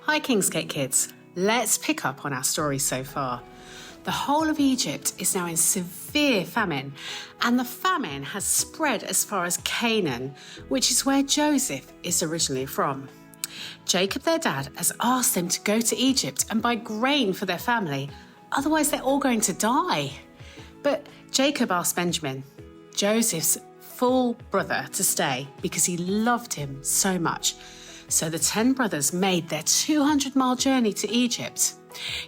Hi Kingsgate kids. Let's pick up on our story so far. The whole of Egypt is now in severe famine, and the famine has spread as far as Canaan, which is where Joseph is originally from. Jacob, their dad, has asked them to go to Egypt and buy grain for their family, otherwise they're all going to die. But Jacob asked Benjamin, Joseph's full brother, to stay because he loved him so much. So the 10 brothers made their 200-mile journey to Egypt.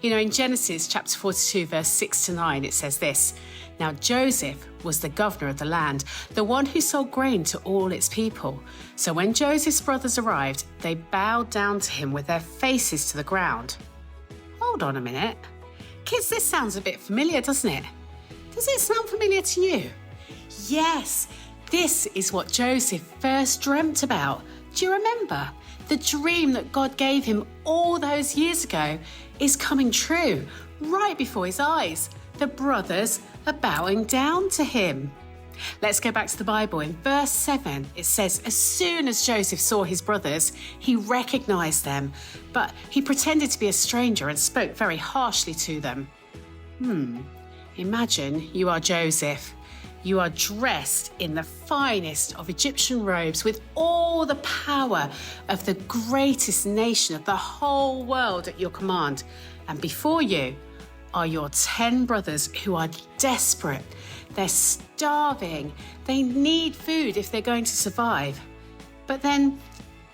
You know, in Genesis chapter 42, verse 6 to 9, it says this, Now Joseph was the governor of the land, the one who sold grain to all its people. So when Joseph's brothers arrived, they bowed down to him with their faces to the ground. Hold on a minute. Kids, this sounds a bit familiar, doesn't it? Does it sound familiar to you? Yes, this is what Joseph first dreamt about. Do you remember? The dream that God gave him all those years ago is coming true right before his eyes. The brothers are bowing down to him. Let's go back to the Bible. In verse 7, it says, as soon as Joseph saw his brothers, he recognized them, but he pretended to be a stranger and spoke very harshly to them. Imagine you are Joseph. You are dressed in the finest of Egyptian robes with all the power of the greatest nation of the whole world at your command. And before you are your 10 brothers who are desperate. They're starving. They need food if they're going to survive. But then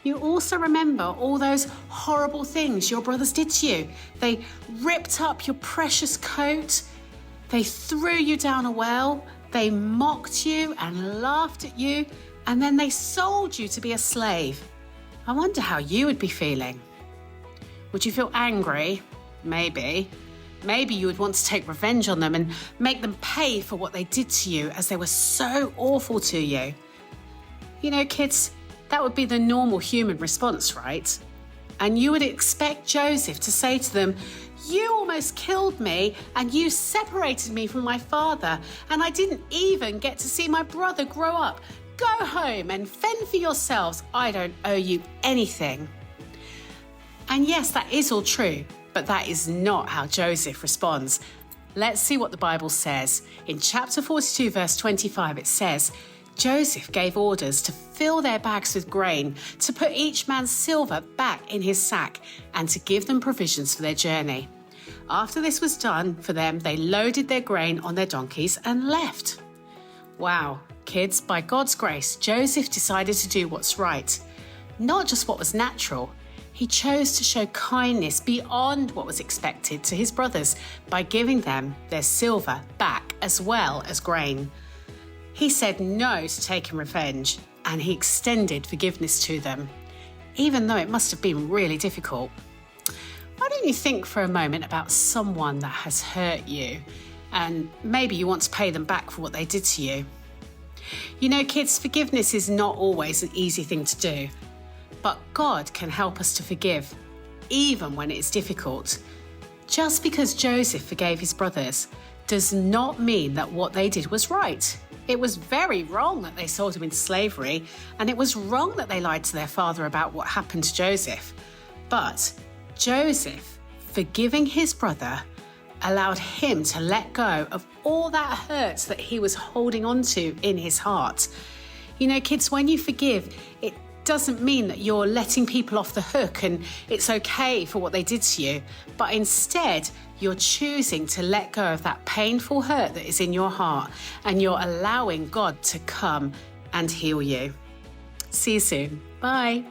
you also remember all those horrible things your brothers did to you. They ripped up your precious coat. They threw you down a well. They mocked you and laughed at you, and then they sold you to be a slave. I wonder how you would be feeling. Would you feel angry? Maybe. Maybe you would want to take revenge on them and make them pay for what they did to you as they were so awful to you. You know, kids, that would be the normal human response, right? And you would expect Joseph to say to them, you almost killed me and you separated me from my father, and I didn't even get to see my brother grow up. Go home and fend for yourselves. I don't owe you anything. And yes, that is all true, but that is not how Joseph responds. Let's see what the Bible says. In chapter 42, verse 25, it says, Joseph gave orders to fill their bags with grain, to put each man's silver back in his sack, and to give them provisions for their journey. After this was done for them, they loaded their grain on their donkeys and left. Wow, kids, by God's grace, Joseph decided to do what's right. Not just what was natural. He chose to show kindness beyond what was expected to his brothers by giving them their silver back as well as grain. He said no to taking revenge, and he extended forgiveness to them, even though it must have been really difficult. Why don't you think for a moment about someone that has hurt you, and maybe you want to pay them back for what they did to you? You know, kids, forgiveness is not always an easy thing to do, but God can help us to forgive, even when it is difficult. Just because Joseph forgave his brothers does not mean that what they did was right. It was very wrong that they sold him into slavery, and it was wrong that they lied to their father about what happened to Joseph. But Joseph, forgiving his brother, allowed him to let go of all that hurt that he was holding on to in his heart. You know, kids, when you forgive, it doesn't mean that you're letting people off the hook and it's okay for what they did to you, but instead you're choosing to let go of that painful hurt that is in your heart, and you're allowing God to come and heal you. See you soon. Bye.